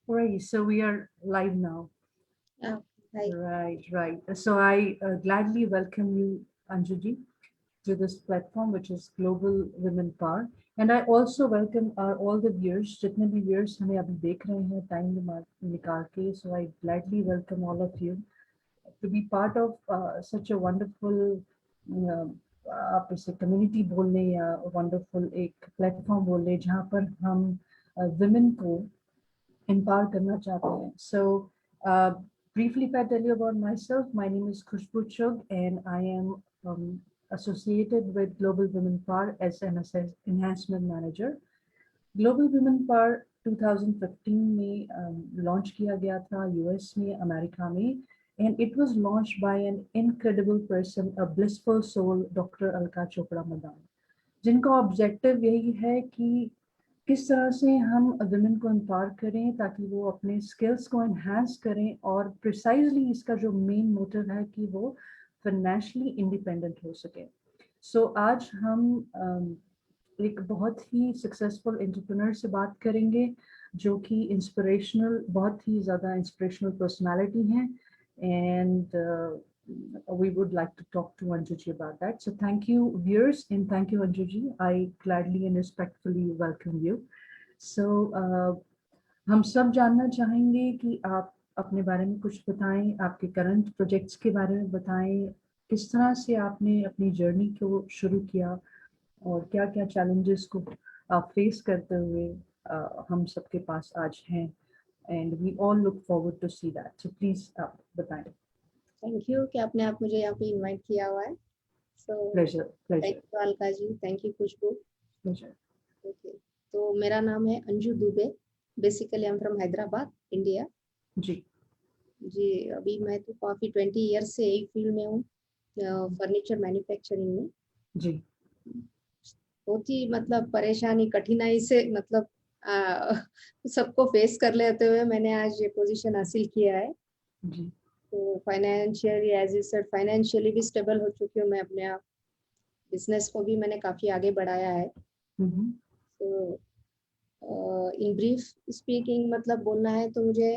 Right, so we are live now. Yeah, hi. Right, right. So I gladly welcome you, Anjuji, to this platform, which is Global Women Power. And I also welcome all the viewers, जितने भी viewers हमें अभी देख रहे हैं time निकाल के. So I gladly welcome all of you to be part of such a wonderful uh, आप इसे कम्युनिटी बोल लें या वंडरफुल एक प्लेटफॉर्म बोल लें जहाँ पर हम women को empower करना चाहते हैं. So, briefly, if I tell you about myself, my name is Khushbu Chugh, and I am associated with Global Women Power as an enhancement manager. Global Women Power 2015 में launch किया गया था US में, America में, and it was launched by an incredible person, a blissful soul, Dr. Alka Chopra Madan. जिनका objective यही है कि किस तरह से हम वुमेन को एम्पावर करें ताकि वो अपने स्किल्स को एनहांस करें और प्रिसाइजली इसका जो मेन मोटिव है कि वो फाइनेंशियली इंडिपेंडेंट हो सके. सो आज हम एक बहुत ही सक्सेसफुल एंटरप्रेन्योर से बात करेंगे जो कि इंस्पिरेशनल, बहुत ही ज़्यादा इंस्पिरेशनल पर्सनालिटी हैं. And we would like to talk to Anjuji about that. So thank you, viewers, and thank you, Anjuji. I gladly and respectfully welcome you. So हम सब जानना चाहेंगे कि आप अपने बारे में कुछ बताएं, आपके करंट प्रोजेक्ट्स के बारे में बताएं, किस तरह से आपने अपनी जर्नी को शुरू किया और क्या क्या चैलेंजेस को आप फेस करते हुए हम सबके पास आज हैं. And we all look forward to see that. So please आप बताएं. थैंक यू कि आपने मुझे यहाँ पे इनवाइट किया हुआ है. So pleasure, thank pleasure, you Alka ji, thank you Khushboo. Pleasure. Okay, तो मेरा नाम है Anju Dubey. Basically I am from Hyderabad, India. जी. जी, अभी मैं तो काफ़ी 20 ईयर्स से एक फील्ड में हूँ, फर्नीचर मैन्युफैक्चरिंग में. जी. बहुत ही मतलब परेशानी कठिनाई से मतलब सबको फेस कर लेते हुए मैंने आज ये पोजीशन हासिल किया है. जी. तो financially as you said financially भी स्टेबल हो चुकी हूँ मैं अपने आप. बिजनेस को भी मैंने काफ़ी आगे बढ़ाया है. हम्म. तो इन ब्रीफ स्पीकिंग मतलब बोलना है तो मुझे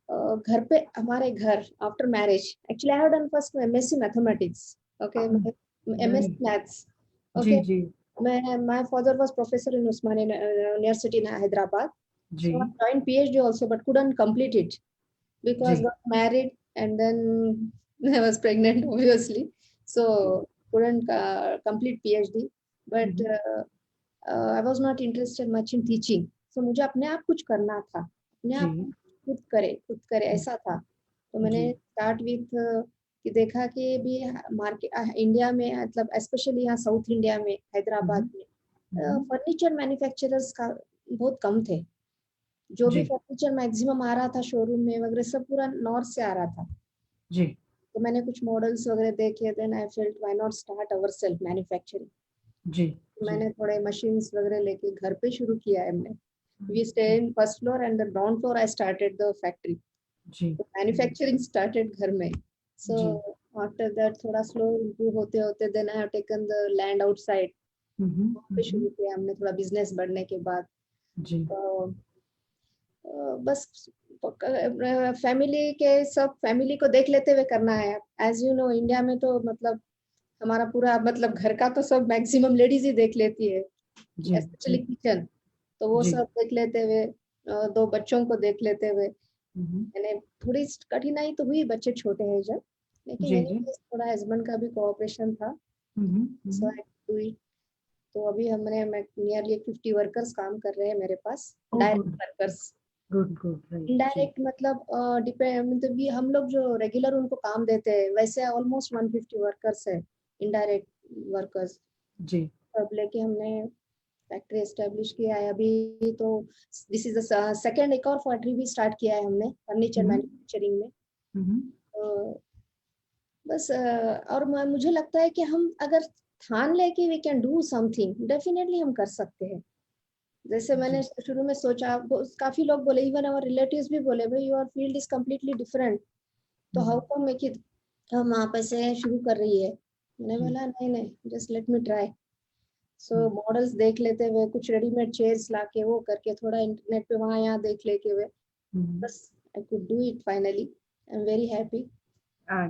घर पे हमारे घर after marriage actually I have done first MSc mathematics. Okay, very. MSc maths. जी. ओके, जी. my father was professor in Usmania University in Hyderabad. So I जी. joined PhD also, but couldn't complete it because जी. got married and then I was pregnant, obviously. So couldn't complete PhD. But hmm. I was not interested much in teaching. So मुझे अपने आप कुछ करना था, अपने जी. आप खुद करे ऐसा था. तो मैंने जी. स्टार्ट विथ कि देखा कि भी मार्केट इंडिया में मतलब स्पेशली यहाँ साउथ इंडिया में हैदराबाद हम्म. में हम्म. फर्नीचर मैन्युफैक्चरर्स का बहुत कम थे. जो भी जी. फर्नीचर मैक्सिमम आ रहा था शोरूम में वगैरह सब पूरा नॉर्थ से आ रहा था. जी. तो मैंने कुछ मॉडल्स वगैरह देखे, then I felt why not start our self manufacturing. जी. जी. मैंने थोड़े मशीन्स वगैरह लेके घर पे शुरू किया है हमने. वी स्टे जी. In first floor and the ground floor I started the factory. जी. मैन्युफैक्चरिंग स्टार्टेड घर में. सो जी. आफ्टर दैट थोड़ा स्लो इम्प्रूव होते होते then I have taken the land outside. Hmm. वहाँ पे शुरू किया हमने थोड़ा बिजनेस बढ़ने के बाद. जी. तो बस फैमिली के सब फैमिली को देख लेते हुए करना है. एज यू नो इंडिया में तो मतलब हमारा पूरा मतलब घर का तो सब मैक्सिमम लेडीज ही देख लेती है, जी. स्पेशली जी. किचन. तो वो जी. सब देख लेते हुए दो बच्चों को देख लेते हुए हम्म. मैंने थोड़ी कठिनाई तो हुई, बच्चे छोटे हैं जब. लेकिन जी. एनी जी. थोड़ा हस्बैंड का भी कोऑपरेशन था. So hmm. I do it. तो अभी हमने नियरली 50 वर्कर्स काम कर रहे हैं मेरे पास, oh direct good. Workers. Good, good. Right. जी. इनडायरेक्ट मतलब डिपेंड मतलब भी हम लोग जो रेगुलर उनको काम देते हैं वैसे ऑलमोस्ट 150 वर्कर्स है इनडायरेक्ट वर्कर्स. जी. सब लेके हमने फैक्ट्री एस्टेब्लिश किया है अभी. तो दिस इज द सेकंड एक और फैक्ट्री भी स्टार्ट किया है हमने फर्नीचर हम्म. मैन्युफैक्चरिंग में. हम्म. तो बस और मुझे लगता है कि हम अगर ठान ले कि we can do something definitely हम कर सकते हैं. जैसे मैंने जी. शुरू में सोचा, काफी लोग बोले, इवन आवर रिलेटिव्स भी बोले भाई your field is completely different, तो how hmm. Come make it हम आप ऐसे शुरू कर रही है. मैंने जी. बोला नहीं नहीं जस्ट लेट मी ट्राई. सो हम्म. मॉडल्स देख लेते हुए कुछ रेडीमेड चेयर्स लाके वो करके थोड़ा इंटरनेट पे वहाँ यहाँ देख लेके हुए बस I could do it finally, I am very happy.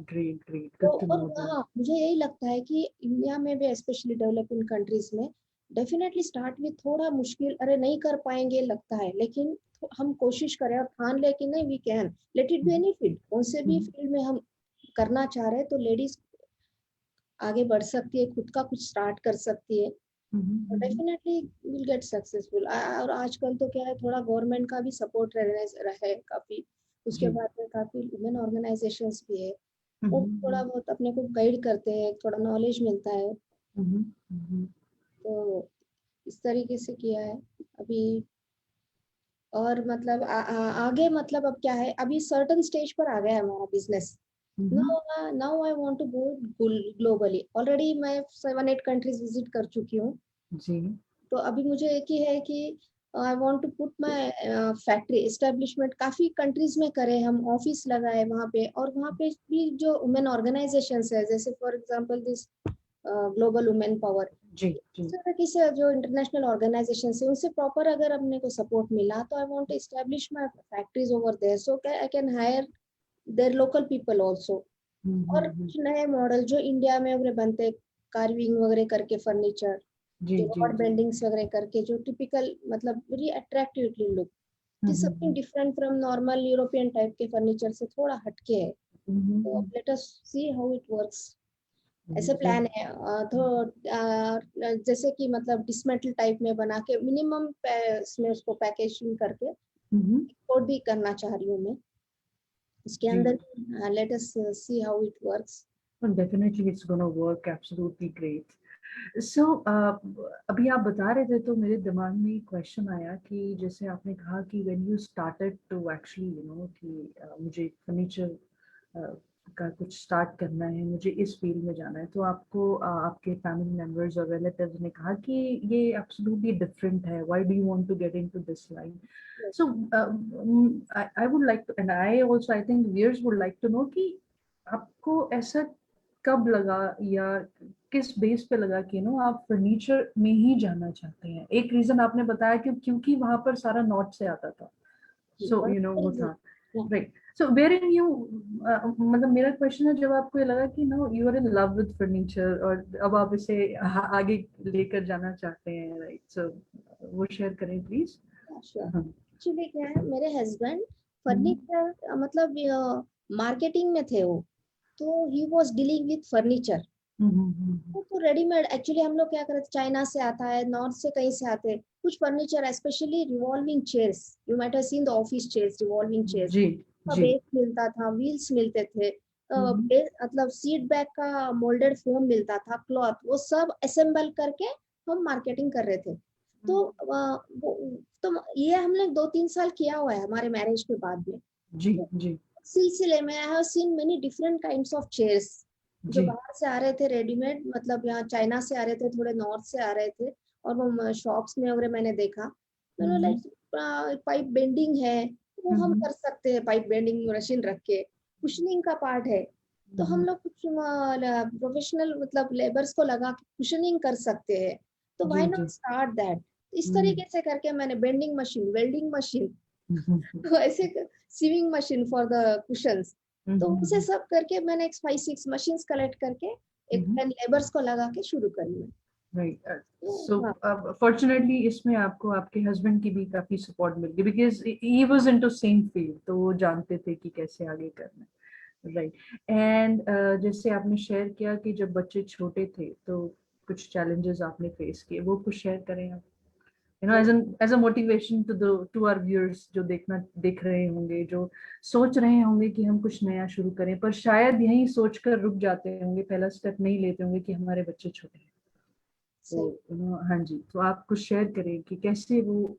Great, great. तो Good to और know that. हाँ, मुझे यही लगता है कि इंडिया में भी स्पेशली डेवलपिंग कंट्रीज में डेफिनेटली स्टार्ट में थोड़ा मुश्किल, अरे नहीं कर पाएंगे लगता है, लेकिन हम कोशिश करें और ठान ले कि नहीं, we can, let it be any field, कौन से भी फील्ड में हम करना चाह रहे हैं तो लेडीज आगे बढ़ सकती है, खुद का कुछ स्टार्ट कर सकती है, तो डेफिनेटली विल गेट सक्सेसफुल। और आजकल तो क्या है, थोड़ा गवर्नमेंट का भी सपोर्ट रहे काफी, उसके जी। बाद में काफी वुमेन ऑर्गेनाइजेशंस भी है, वो थोड़ा हम्म, बहुत अपने को गाइड करते हैं, थोड़ा नॉलेज मिलता है, हम्म, हम्म, तो इस तरीके से किया है अभी। और मतलब आगे मतलब अब क्या है, अभी सर्टेन स्टेज पर आ गया है हमारा business. Hmm, now I want to go globally, already मैं 7-8 कंट्रीज विजिट कर चुकी हूँ, जी। तो अभी मुझे एक ही है कि I want to put my factory establishment, काफी कंट्रीज में करे, हम ऑफिस लगाए वहाँ पे, और वहाँ पे भी जो वुमेन ऑर्गेनाइजेशंस है, जैसे for example this global women power, जी। इस जी। तरह की से जो इंटरनेशनल ऑर्गेनाइजेशन है उनसे प्रॉपर अगर अपने को सपोर्ट मिला, तो I want to establish my factories over there, so I can hire their local people also. और हम्म। कुछ नए मॉडल जो इंडिया में वगैरह बनते, कार्विंग वगैरह करके फर्नीचर, जी, जो जी, रॉड जी। बेंडिंग्स वगैरह करके, जो टिपिकल मतलब very attractively look, this something different from normal European type के फर्नीचर से थोड़ा हटके है, तो late us see how it works. ऐसे प्लान है, तो जैसे कि मतलब डिसमेटल टाइप में बना के मिनिमम इसमें उसको पैकेजिंग करके एक्सपोर्ट भी करना चाह रही हूँ मैं, उसके जी। अंदर let us see how it works. Definitely it's gonna work absolutely great. So अभी आप बता रहे थे तो मेरे दिमाग में एक क्वेश्चन आया कि जैसे आपने कहा कि when you started to actually कि मुझे फर्नीचर का कुछ स्टार्ट करना है, मुझे इस फील्ड में जाना है, तो आपको आपके फैमिली मेंबर्स और रिलेटिव्स ने कहा कि ये एब्सोल्युटली डिफरेंट है, why do you want to get into this line? So I would like to, and I also I think viewers would like to know कि आपको ऐसा कब लगा या किस बेस पे लगा कि आप फर्नीचर में ही जाना चाहते हैं? एक रीजन आपने बताया कि क्योंकि वहां पर सारा नॉर्थ से आता था, सो वो था, right? So where in you, मतलब मेरा क्वेश्चन है, जब आपको ये लगा कि no you are in love with furniture और अब आप इसे आगे लेकर जाना चाहते हैं, राइट? सो वो शेयर करें प्लीज। हाँ। एक्चुअली क्या है, मेरे हस्बैंड हम्म, फर्नीचर मतलब मार्केटिंग में थे वो, तो he was dealing with furniture, तो रेडीमेड एक्चुअली हम लोग क्या करते, चाइना से आता है, नॉर्थ से कहीं से आते हैं कुछ furniture, specially revolving chairs, you might have seen the office chairs, revolving chairs जी, का जी। बेस मिलता था, व्हील्स मिलते थे, हम्म, मतलब सीट बैक का मोल्डेड फोम मिलता था, क्लॉथ, वो सब असेंबल करके हम मार्केटिंग कर रहे थे। तो तो ये हमने 2-3 साल किया हुआ है हमारे मैरिज के बाद में। जी, तो जी, सिलसिले में I have seen many different kinds of chairs, जो जी। बाहर से आ रहे थे रेडीमेड, मतलब यहाँ चाइना से आ रहे थे, थोड़े नॉर्थ से आ रहे थे, और वो शॉप्स में वगैरह मैंने देखा, तो हम्म, लाइक पाइप बेंडिंग है, वो हम हम्म, कर सकते हैं, पाइप बेंडिंग मशीन रख के, कुशनिंग का पार्ट है, तो हम लोग कुछ प्रोफेशनल मतलब लेबर्स को लगा के कुशनिंग कर सकते हैं, तो जी, व्हाई नॉट जी। Start that. इस हम्म, तरीके से करके मैंने bending machine, welding machine, hmm, तो ऐसे sewing machine for the cushions, तो उसे हम्म, सब करके मैंने एक 5-6 मशीन्स कलेक्ट करके एक हम्म, 10 लेबर्स को लगा के शुरू करी मैं। राइट। तो सो हाँ, फॉर्चुनेटली इसमें आपको आपके हस्बैंड की भी काफी सपोर्ट मिल गई, because he was into same field, तो वो जानते थे कि कैसे आगे करना है, राइट? एंड जैसे आपने शेयर किया कि जब बच्चे छोटे थे तो कुछ चैलेंजेस आपने फेस किए, वो कुछ शेयर करें आप, as a motivation to the to our viewers, जो देख रहे होंगे, जो सोच रहे होंगे कि हम कुछ नया शुरू करें, पर शायद यही सोचकर रुक जाते होंगे, पहला स्टेप नहीं लेते होंगे कि हमारे बच्चे छोटे हैं। तो सही। हाँ जी, तो आप कुछ शेयर करें कि कैसे वो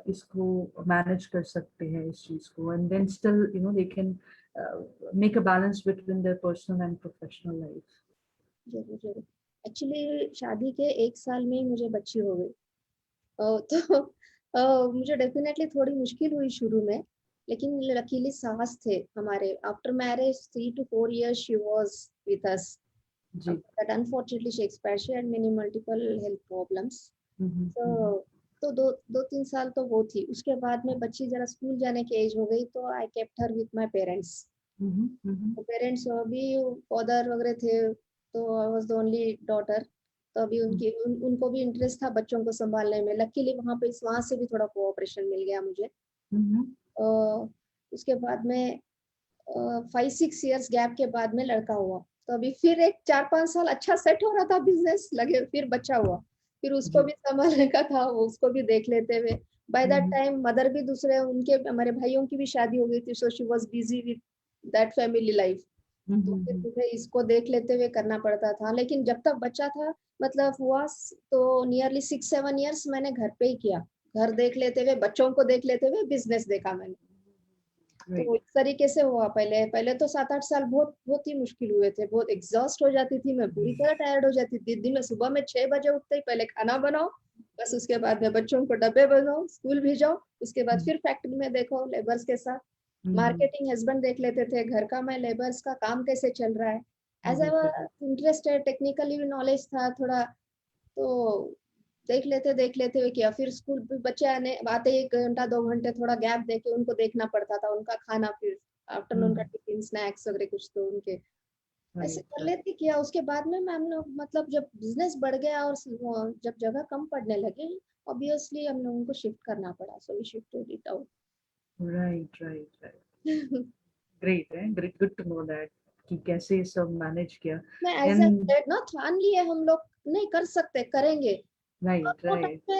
इसको मैनेज कर सकते हैं इस चीज को, and then still they can make a balance between their personal and professional life. जरूर जरूर। एक्चुअली शादी के 1 साल में ही मुझे बच्ची हो गई, तो मुझे डेफिनेटली थोड़ी मुश्किल हुई शुरू में, लेकिन लकीली सास थे हमारे, after marriage 3 to 4 years she was with us, जी। but unfortunately she expired, she had many multiple health problems, hmm, so हम्म, तो 2-3 साल तो वो थी। उसके बाद में बच्ची जरा स्कूल जाने की एज हो गई, तो I kept her with my parents. तो पेरेंट्स अभी फादर वगैरह थे, तो I was the only daughter. तो अभी उनको भी इंटरेस्ट था बच्चों को संभालने में। लकीली वहाँ से भी थोड़ा कोऑपरेशन मिल गया मुझे। उसके बाद में 5-6 इयर्स गैप के बाद में लड़का हुआ। तो अभी फिर एक 4-5 साल अच्छा सेट हो रहा था बिजनेस, लगे फिर बच्चा हुआ, फिर उसको भी संभालने का था, वो उसको भी देख लेते हुए। बाय दैट टाइम मदर भी दूसरे, उनके हमारे भाइयों की भी शादी हो गई थी, so she was busy with that family life. तो फिर मुझे इसको देख लेते हुए करना पड़ता था। लेकिन जब तक बच्चा था, मतलब हुआ, तो नियरली 6-7 इयर्स मैंने घर पे ही किया। घर देख लेते हुए, बच्चों को देख लेते हुए बिजनेस देखा मैंने। तो इस तरीके से हुआ। पहले पहले तो 7-8 साल बहुत बहुत ही मुश्किल हुए थे। बहुत एग्जॉस्ट हो जाती थी मैं, पूरी तरह टायर्ड हो जाती थी। दिन में सुबह में 6 बजे उठते ही पहले खाना बनाओ, बस उसके बाद में बच्चों को डब्बे बनाओ, स्कूल भेजो, उसके बाद फिर फैक्ट्री में देखो लेबर्स के साथ। मार्केटिंग हस्बैंड देख लेते थे, घर का मैं लेबर्स का काम कैसे चल रहा है। As I was interested, technically भी नॉलेज था थोड़ा, तो देख लेते हुए किया। फिर स्कूल बच्चे आते 1 घंटा 2 घंटे थोड़ा गैप देके उनको देखना पड़ता था, उनका खाना, फिर आफ्टरनून का टिफिन स्नैक्स वगैरह कुछ तो उनके ऐसे कर लेते किया। उसके बाद में हम लोग, मतलब जब बिजनेस बढ़ गया और जब जगह कम पड़ने लगे, ऑब्वियसली हम लोगों को शिफ्ट करना पड़ा, so we shifted it out. Right. Great है, great, good to know that कि कैसे सब मैनेज किया। मैं एज आई सेड ना, ठान लिए हम लोग नहीं कर सकते, करेंगे। राइट वो टाइम पे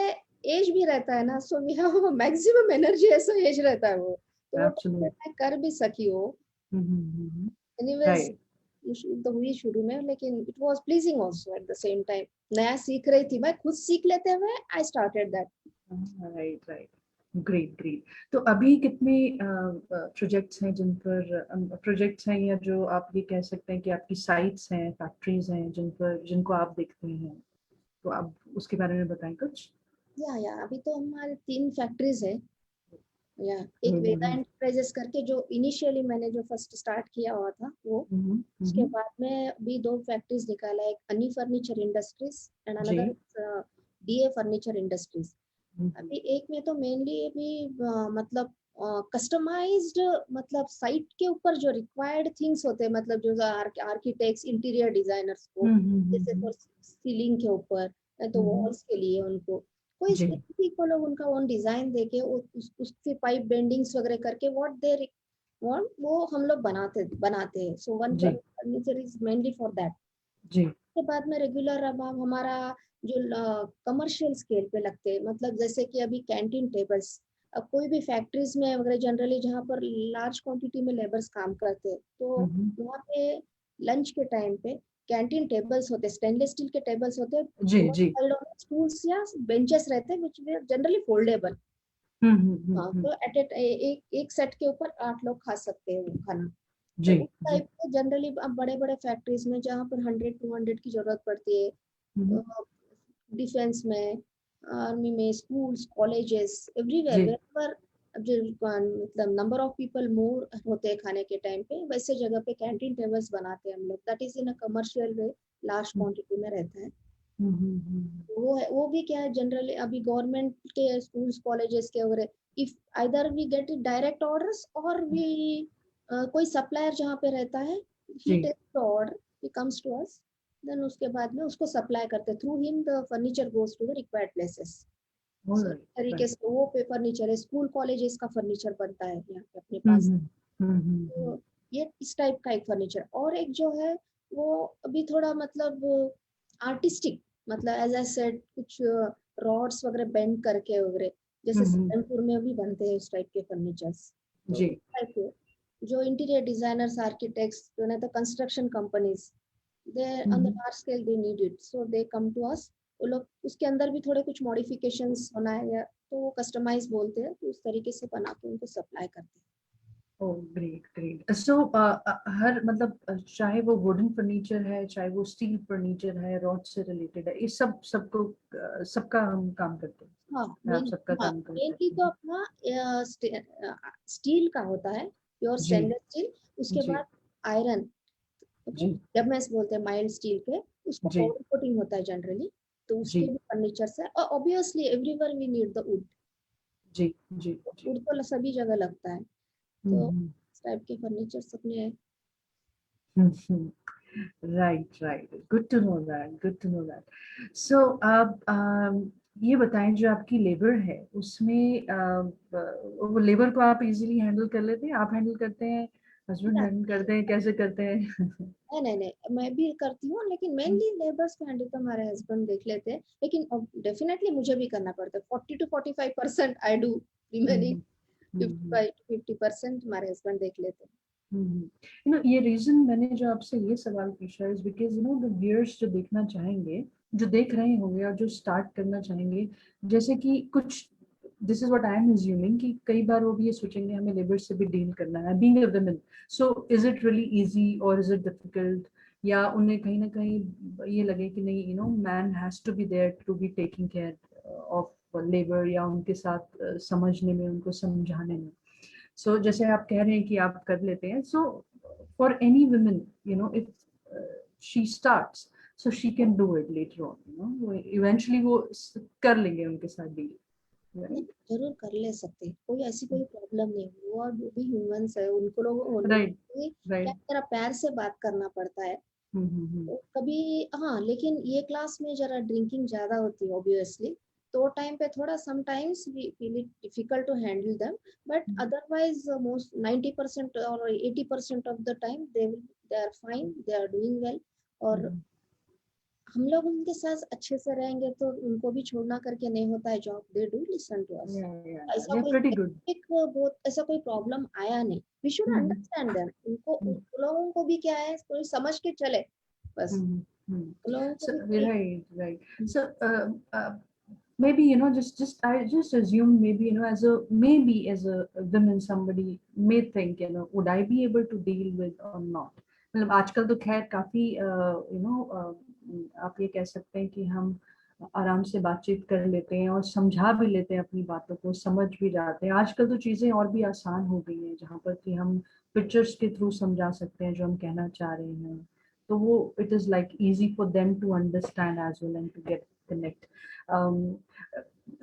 एज भी रहता है ना, so we have maximum energy, ऐसा एज रहता है वो, तो वो टाइम पे मैं कर भी सकी हो। एनीवेज तो हुई शुरू में, लेकिन it was pleasing also at the same time. नया सीख रही थी मैं, खुद सीख लेते हुए I started that. Right, great. तो अभी कितने प्रोजेक्ट्स हैं प्रोजेक्ट्स हैं, या जो आप ये कह सकते हैं कि आपकी साइट्स हैं, फैक्ट्रीज हैं जिनको आप देखते हैं, तो आप उसके बारे में बताएं कुछ। या अभी तो हमारे 3 फैक्ट्रीज है। या एक वेदा एंटरप्राइजेस करके, जो इनिशियली मैंने जो फर्स्ट स्टार्ट किया हुआ था वो। उसके बाद में अभी 2 फैक्ट्रीज निकाला है, एक अनी furniture industries and another DA furniture industries. अभी एक में तो मेनली अभी मतलब कस्टमाइज्ड, मतलब साइट के ऊपर जो रिक्वायर्ड थिंग्स होते हैं, मतलब जो आर्किटेक्ट्स, इंटीरियर डिजाइनर्स को, जैसे फॉर सीलिंग के ऊपर, तो वॉल्स के लिए उनको कोई स्पेसिफिक को लोग उनका ओन डिजाइन देके उससे पाइप बेंडिंग्स वगैरह करके व्हाट दे वांट, वो हम लोग बनाते हैं। So one furniture is mainly for that. उसके बाद में रेगुलर अब हमारा जो कमर्शियल स्केल पे लगते हैं, मतलब जैसे कि अभी कैंटीन टेबल्स। अब कोई भी फैक्ट्रीज में वगैरह जनरली जहाँ पर लार्ज क्वांटिटी में लेबर्स काम करते हैं, तो वहाँ पे लंच के टाइम पे कैंटीन टेबल्स होते हैं, स्टेनलेस स्टील के टेबल्स होते हैं, स्टूल्स या बेंचेस रहते हैं विच वे जनरली फोल्डेबल। तो एट एक सेट के ऊपर 8 लोग खा सकते हैं वो खाना। तो उस टाइप के जनरली अब बड़े बड़े फैक्ट्रीज में जहाँ पर 100-200 की जरूरत पड़ती है, डिफेंस में, आर्मी में, स्कूल्स, कॉलेजेस, एवरीवेयर वेयर जो मतलब नंबर ऑफ पीपल मोर होते हैं खाने के टाइम पे, वैसे जगह पे कैंटीन टेबल्स बनाते हैं हम लोग। That is in a commercial way, large quantity में रहता है। वो भी क्या है, जनरली अभी गवर्नमेंट के स्कूल्स कॉलेजेस के वगैरह, if either we get it direct orders और वी कोई सप्लायर जहाँ पे रहता है, he takes the order, he comes to us, then उसके बाद में उसको सप्लाई करते, through him the furniture goes to the required places. तरीके से वो पे फर्नीचर है, स्कूल कॉलेजेस का फर्नीचर बनता है यहाँ पे अपने पास। तो ये इस टाइप का एक फर्नीचर। और एक जो है वो अभी थोड़ा मतलब आर्टिस्टिक, मतलब एज आई सेड, कुछ रॉड्स वगैरह बेंड करके वगैरह, जैसे सहारनपुर में भी बनते हैं इस टाइप के फर्नीचर्स। तो टाइप के जो इंटीरियर डिजाइनर्स, आर्किटेक्ट्स, जो ना तो construction companies, they on the large scale they need it, so they come to us. वो लोग उसके अंदर भी थोड़े कुछ मॉडिफिकेशंस होना है, या तो वो कस्टमाइज बोलते हैं, तो उस तरीके से बना के उनको सप्लाई करते हैं। ग्रेट। सो हर मतलब चाहे वो वुडन फर्नीचर है, चाहे वो स्टील फर्नीचर है, रॉड से रिलेटेड है, ये सबका हम काम करते हैं। हाँ, आप सबका काम करते मेनली तो अपना स्टील का होता है, प्योर स्टेनलेस स्टील। उसके बाद आयरन, जब मैं बोलते हैं माइल्ड स्टील के, उसको पाउडर कोटिंग होता है जनरली, तो उसके भी फर्नीचर्स है और obviously everywhere we need the wood. जी जी जी। वुड तो सभी जगह लगता है, तो हम्म इस टाइप के फर्नीचर्स अपने हैं। Right right, good to know that, good to know that. So आप ये बताएं, जो आपकी लेबर है उसमें वो लेबर को आप इजीली हैंडल कर लेते हैं? आप हैंडल करते हैं, हस्बैंड हैंडल करते हैं, कैसे करते हैं? नहीं नहीं नहीं, मैं भी करती हूँ लेकिन मेनली लेबर्स को हैंडल तो हमारे हस्बैंड देख लेते हैं, लेकिन डेफिनेटली मुझे भी करना पड़ता है। 40 to 45% I do, remaining 55 to 50% हमारे हस्बैंड देख लेते हैं। ये रीजन मैंने जो आपसे ये सवाल पूछा है बिकॉज द व्यूअर्स जो देखना चाहेंगे, जो देख रहे होंगे और जो स्टार्ट करना चाहेंगे, जैसे कि कुछ, this is what I am assuming कि कई बार वो भी ये सोचेंगे हमें लेबर से भी डील करना है, being a woman, so is it really easy और इज इट डिफिकल्ट, या उन्हें कहीं ना कहीं ये लगे कि नहीं, man has to be there to be taking care of labour, या उनके साथ समझने में, उनको समझाने में। सो जैसे आप कह रहे हैं कि आप कर लेते हैं, so for any woman, if she starts, so she can do it later on, वो इवेंचुअली वो कर लेंगे उनके साथ डील, नहीं, राइट? जरूर कर ले सकते हैं, कोई ऐसी कोई प्रॉब्लम नहीं। वो और वो भी ह्यूमंस है, उनको लोग राइट क्या राइट। तरह प्यार से बात करना पड़ता है। तो कभी हाँ, लेकिन ये क्लास में जरा ड्रिंकिंग ज्यादा होती है ऑब्वियसली, तो टाइम पे थोड़ा sometimes we feel it difficult to handle them, but otherwise most 90% और 80% of the time they are fine, they are doing well. और हम लोग उनके साथ अच्छे से रहेंगे तो उनको भी छोड़ना करके नहीं होता है job, they do listen to us. ऐसा Yeah, कोई pretty good. एक बहुत ऐसा कोई प्रॉब्लम आया नहीं, we should Mhm, understand them. उनको mhm, उन लोगों को भी क्या है, कोई समझ के चले बस, mhm, mhm. उन लोगों को So भी कोई। right, right. So maybe just I just assume, maybe as a, maybe as a woman, somebody may think, would I be able to deal with or not? मतलब आजकल तो खैर काफी आप ये कह सकते हैं कि हम आराम से बातचीत कर लेते हैं और समझा भी लेते हैं, अपनी बातों को समझ भी जाते हैं। आजकल तो चीजें और भी आसान हो गई हैं, जहाँ पर कि हम पिक्चर्स के थ्रू समझा सकते हैं जो हम कहना चाह रहे हैं, तो वो it is like easy for them to understand as well and to get connect.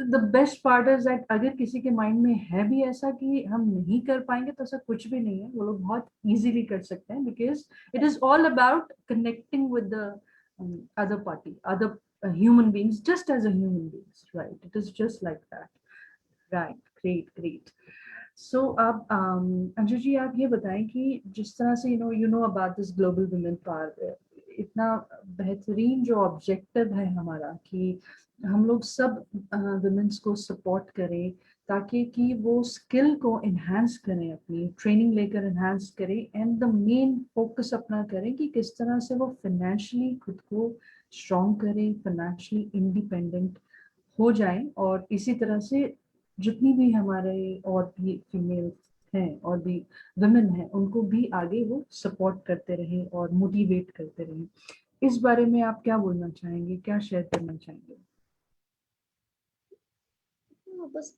The best part is that अगर किसी के माइंड में है भी ऐसा कि हम नहीं कर पाएंगे, तो ऐसा कुछ भी नहीं है, वो लोग बहुत इजीली कर सकते हैं, because it is all about connecting with the other party, other human beings, just as a human beings, right? It is just like that, right? Great, great. सो आप अंजू जी, आप ये बताएं कि जिस तरह से you know about this global women power, इतना बेहतरीन जो ऑब्जेक्टिव है हमारा कि हम लोग सब वुमेन्स को सपोर्ट करें, ताकि कि वो स्किल को इन्हांस करें, अपनी ट्रेनिंग लेकर इन्हांस करें, एंड द मेन फोकस अपना करें कि किस तरह से वो फाइनेंशियली खुद को स्ट्रॉन्ग करें, फाइनेंशियली इंडिपेंडेंट हो जाएं, और इसी तरह से जितनी भी हमारे और भी फीमेल हैं और भी वुमेन हैं, उनको भी आगे वो सपोर्ट करते रहे और मोटिवेट करते रहे। इस बारे में आप क्या बोलना चाहेंगे, क्या शेयर करना चाहेंगे? हाँ, बस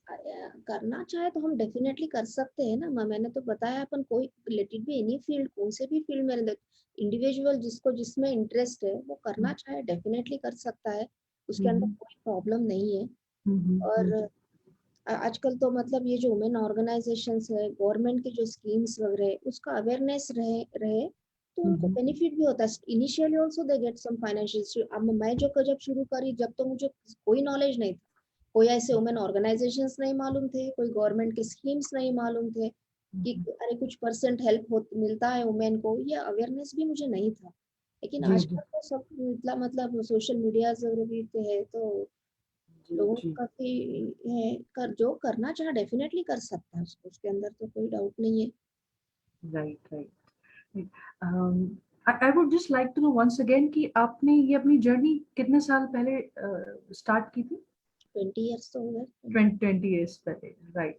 करना चाहे तो हम डेफिनेटली कर सकते हैं ना। मैंने तो बताया, अपन कोई late it be any field, कौन से भी फील्ड में इंडिविजुअल जिसको जिसमें इंटरेस्ट है वो करना चाहे डेफिनेटली कर सकता है, उसके अंदर कोई प्रॉब्लम नहीं है। और आजकल तो मतलब ये जो वुमेन ऑर्गेनाइजेशंस है, गवर्नमेंट के जो स्कीम्स वगैरह, उसका अवेयरनेस रहे रहे तो उनको बेनिफिट भी होता है। Initially also they get some financial. अब मैं जो जब शुरू करी, जब तो मुझे कोई नॉलेज नहीं था, कोई ऐसे वुमेन ऑर्गेनाइजेशंस नहीं मालूम थे, कोई गवर्नमेंट के स्कीम्स नहीं मालूम थे कि अरे कुछ परसेंट हेल्प हो मिलता है वुमेन को, ये अवेयरनेस भी मुझे नहीं था। लेकिन जी जी आजकल तो सब इतना मतलब सोशल मीडिया भी पे है, तो जी लोगों को जी। काफी है, जो करना चाहे डेफिनेटली कर सकता है उसको, उसके अंदर तो कोई डाउट नहीं है। Right right. I would just like to know once again कि आपने ये अपनी जर्नी कितने साल पहले स्टार्ट की थी? 20 years तो हो गए। 20 years पहले, राइट।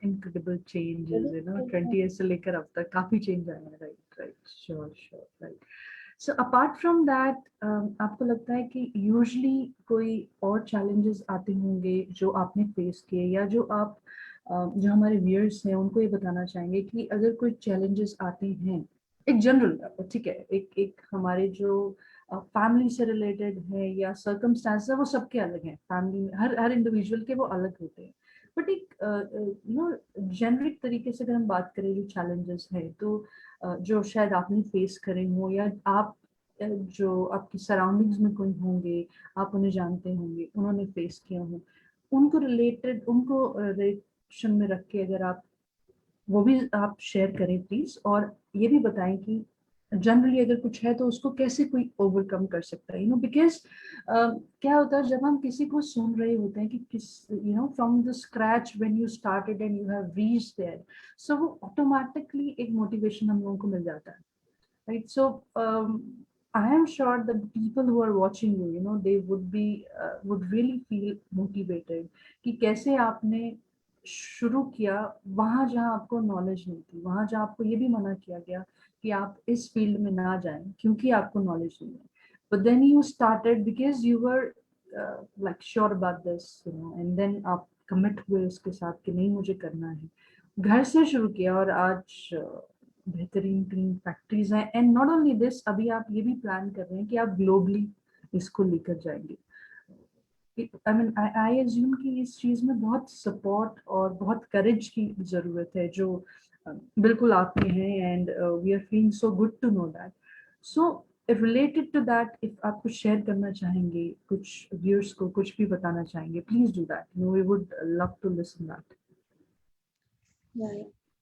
इनक्रेडिबल चेंजेस, 20 years से लेकर अब तक काफी चेंज आया है, right right, sure sure, right. So apart from that, आपको लगता है कि यूजुअली कोई और चैलेंजेस आते होंगे जो आपने फेस किए, या जो आप जो हमारे व्यूअर्स हैं उनको ये बताना चाहेंगे कि अगर कोई चैलेंजेस आते हैं एक जनरल, ठीक है, एक एक हमारे जो फैमिली से रिलेटेड है या सर्कमस्टांस है वो सबके अलग हैं, फैमिली में हर हर इंडिविजुअल के वो अलग होते हैं, बट एक जेनरिक तरीके से अगर हम बात करें जो चैलेंजेस हैं तो जो शायद आपने फेस करे हो या आप जो आपकी सराउंडिंग्स में कोई होंगे, आप उन्हें जानते होंगे, उन्होंने फेस किया हो, उनको रिलेटेड, उनको रिलेशन में रख के अगर आप वो भी आप शेयर करें प्लीज, और ये भी बताएं कि जनरली अगर कुछ है तो उसको कैसे कोई ओवरकम कर सकता है, बिकॉज क्या होता है जब हम किसी को सुन रहे होते हैं कि किस from the scratch when you started and you have reached there, so वो ऑटोमेटिकली एक मोटिवेशन हम लोगों को मिल जाता है, right? So I am sure that the people who are watching you, they would really feel motivated कि कैसे आपने शुरू किया वहां जहां आपको नॉलेज नहीं थी, वहां जहां आपको ये भी मना किया गया कि आप इस फील्ड में ना जाएं क्योंकि आपको नॉलेज नहीं है, but then you started because you were like sure about this, and then आप कमिट हुए उसके साथ कि नहीं मुझे करना है, घर से शुरू किया और आज बेहतरीन 3 फैक्ट्रीज हैं, एंड नॉट ओनली दिस, अभी आप ये भी प्लान कर रहे हैं कि आप ग्लोबली इसको लेकर जाएंगे। आई मीन आई एज्यूम कि इस चीज में बहुत सपोर्ट और बहुत करेज की जरूरत है जो बिल्कुल आप में है, and we are feeling so good to know that. So related to that, if आप कुछ शेयर करना चाहेंगे, कुछ व्यूअर्स को कुछ भी बताना चाहेंगे, please do that, we would love to listen that. या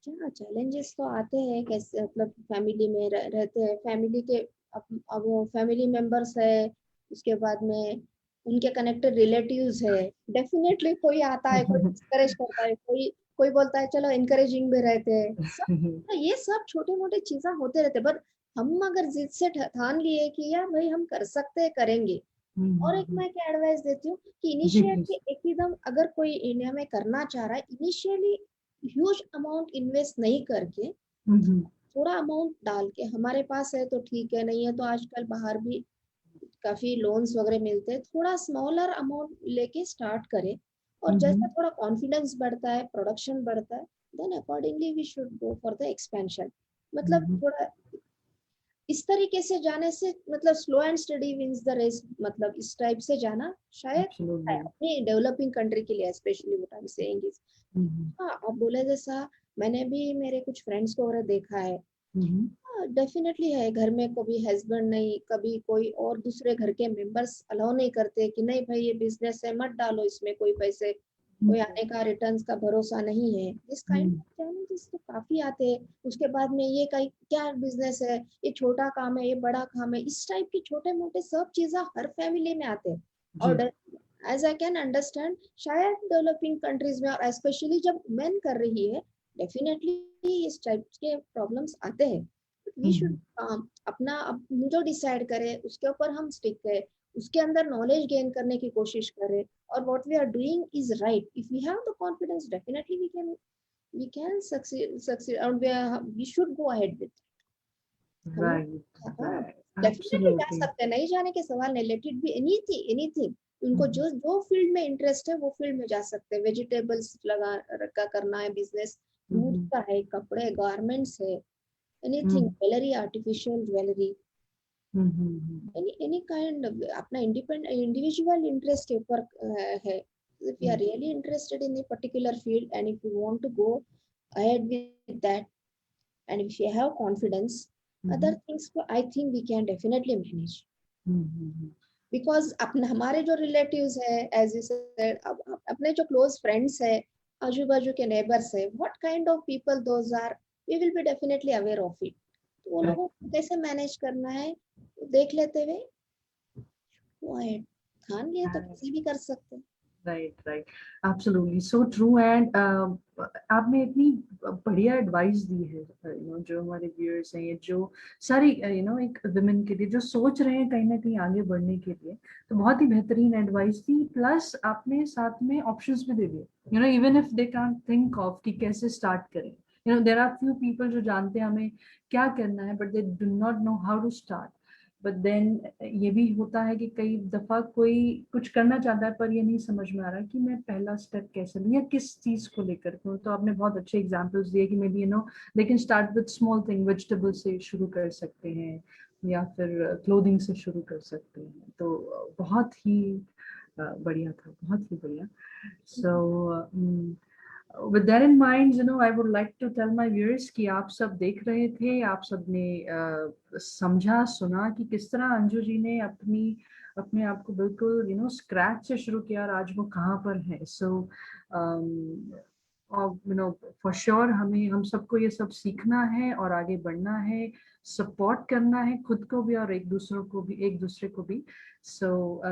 क्या चैलेंजेस तो आते हैं, कैसे मतलब फैमिली में रहते हैं, फैमिली के अब वो फैमिली मेंबर्स है, उसके बाद में उनके कनेक्टेड रिलेटिव्स है, डेफिनेटली कोई आता है, कोई डिस्करेज करता है, कोई कोई बोलता है चलो इनकरेजिंग भी रहते हैं सब, तो ये सब छोटे मोटे चीजें होते रहते, बट हम अगर जिद से ठान लिए कि यार भाई हम कर सकते हैं, करेंगे। और एक मैं क्या एडवाइस देती हूँ कि जी प्लीज। इनिशियली एकदम अगर कोई इंडिया में करना चाह रहा है, इनिशियली ह्यूज अमाउंट इन्वेस्ट नहीं करके थोड़ा अमाउंट डाल के, हमारे पास है तो ठीक है, नहीं है तो आजकल बाहर भी काफी लोन्स वगैरह मिलते हैं, थोड़ा स्मॉलर अमाउंट लेके स्टार्ट करें, और जैसे थोड़ा कॉन्फिडेंस बढ़ता है, प्रोडक्शन बढ़ता है, then accordingly we should go for the expansion. मतलब थोड़ा इस तरीके से जाने से, मतलब slow and study wins the race, मतलब इस टाइप से जाना शायद है एब्सोल्युटली। अपनी डेवलपिंग कंट्री के लिए, specially what I am saying is. हाँ, आप बोले जैसा मैंने भी मेरे कुछ फ्रेंड्स को वगैरह देखा है, डेफिनेटली है, घर में कभी हस्बैंड नहीं, कभी कोई और दूसरे घर के मेंबर्स अलाउ नहीं करते कि नहीं भाई ये बिजनेस है, मत डालो इसमें कोई पैसे, कोई आने का रिटर्न्स का भरोसा नहीं है, इस काइंड ऑफ चैलेंजेस तो काफी आते हैं। उसके बाद में ये कहीं क्या बिजनेस है, ये छोटा काम है, ये बड़ा काम है, इस टाइप की छोटे मोटे सब चीजें हर फैमिली में आते हैं। और एज आई कैन अंडरस्टैंड, शायद डेवलपिंग कंट्रीज में और स्पेशली जब वुमेन कर रही है, डेफिनेटली इस टाइप के प्रॉब्लम्स आते हैं। वी शुड अपना जो डिसाइड करे उसके ऊपर हम स्टिक करें, उसके अंदर नॉलेज गेन करने की कोशिश करें, और what we are doing is right, if we have the confidence, definitely we can succeed और we should go ahead with. हम राइट हाँ, राइट डेफिनेटली जा एब्सोल्युटली। सकते हैं, नहीं जाने के सवाल नहीं, let it be anything anything, उनको जो जो फील्ड में इंटरेस्ट है वो फील्ड में जा सकते हैं, वेजिटेबल्स लगा रखा करना है बिजनेस, दूध का है, कपड़े गारमेंट्स है, anything, jewellery, artificial jewellery, any kind, अपना इंडिपेंडेंट इंडिविजुअल इंटरेस्ट के ऊपर है। if you are really interested in a particular field and if you want to go ahead with that, and if you have confidence, other things I think we can definitely manage, because अपने हमारे जो relatives है, as you said, अपने जो close friends है, आजू बाजू के नेबर्स है, what kind of people those are, we will be definitely aware of it, तो वो लोगों को कैसे मैनेज करना है देख लेते हुए वो है, ठान लिया तो किसी भी कर सकते हैं। Right right absolutely so true, and आपने इतनी बढ़िया एडवाइस दी है, जो हमारे व्यूअर्स हैं, ये जो सारी एक वुमेन के लिए जो सोच रहे हैं कहीं ना कहीं आगे बढ़ने के लिए, तो बहुत ही बेहतरीन एडवाइस दी, प्लस आपने साथ में ऑप्शंस भी दे दिए, even if they can't think of कि कैसे स्टार्ट करें, देयर आर फ्यू पीपल जो जानते हैं हमें क्या करना है, but they do not know how to start, but then ये भी होता है कि कई दफा कोई कुछ करना चाहता है पर ये नहीं समझ में आ रहा कि मैं पहला स्टेप कैसे लूँ या किस चीज को लेकर करूँ। तो आपने बहुत अच्छे एग्जांपल्स दिए कि may be they can start with small thing, vegetable से शुरू कर सकते हैं या फिर क्लोथिंग से शुरू कर सकते हैं। तो बहुत ही बढ़िया था, बहुत ही बढ़िया। सो with that in mind, I would like to tell my viewers कि आप सब देख रहे थे, आप सब ने समझा सुना कि किस तरह अंजू जी ने अपने आप को बिल्कुल स्क्रैच से शुरू किया और आज वो कहाँ पर है। सो फॉर श्योर हम सबको ये सब सीखना है और आगे बढ़ना है, सपोर्ट करना है खुद को भी और एक दूसरे को भी। सो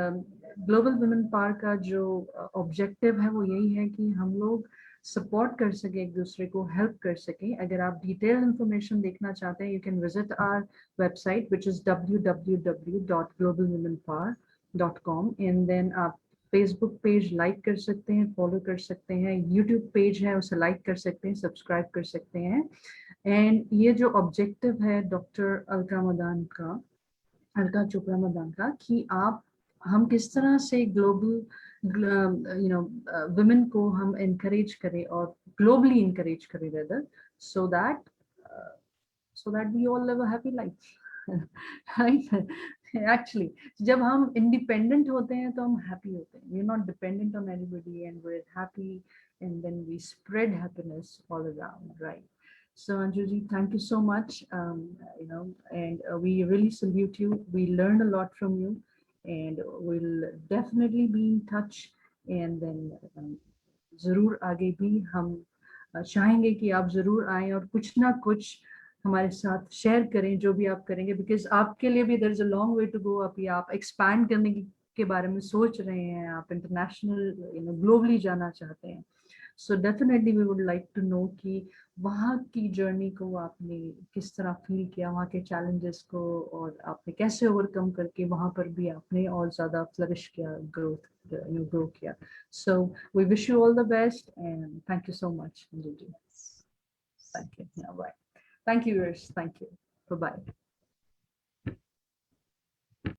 ग्लोबल वुमेन पावर का जो ऑब्जेक्टिव है वो यही है कि हम लोग सपोर्ट कर सके, एक दूसरे को हेल्प कर सके। अगर आप डिटेल इंफॉर्मेशन देखना चाहते हैं, you can visit our website which is www.globalwomenpower.com and then आप फेसबुक पेज लाइक कर सकते हैं, फॉलो कर सकते हैं, यूट्यूब पेज है उसे लाइक कर सकते हैं, सब्सक्राइब कर सकते हैं। एंड ये जो ऑब्जेक्टिव है डॉक्टर अलका चोपड़ा मदान का कि हम किस तरह से ग्लोबल वुमेन को हम encourage करें और globally encourage करें rather, so that we all live a happy life. Right? Actually, जब हम independent होते हैं तो हम happy होते हैं. We're not dependent on anybody and we're happy, and then we spread happiness all around, right? So Anjuji, thank you so much. And we really salute you. We learn a lot from you, and we'll definitely be in touch. And then जरूर आगे भी हम चाहेंगे कि आप जरूर आएं और कुछ ना कुछ हमारे साथ शेयर करें जो भी आप करेंगे, बिकॉज आपके लिए भी there is a long way to go. अभी आप एक्सपैंड करने के बारे में सोच रहे हैं, आप इंटरनेशनल ग्लोबली जाना चाहते हैं। So definitely we would like to know कि वहाँ की जर्नी को आपने किस तरह फील किया, वहाँ के चैलेंजेस को, और आपने कैसे ओवरकम करके वहाँ पर भी आपने और ज़्यादा फ्लरिश किया, ग्रो किया। So we wish you all the best and thank you so much, Anjuji. Thank you. Yeah, bye. Thank you, viewers. Thank you. Bye-bye.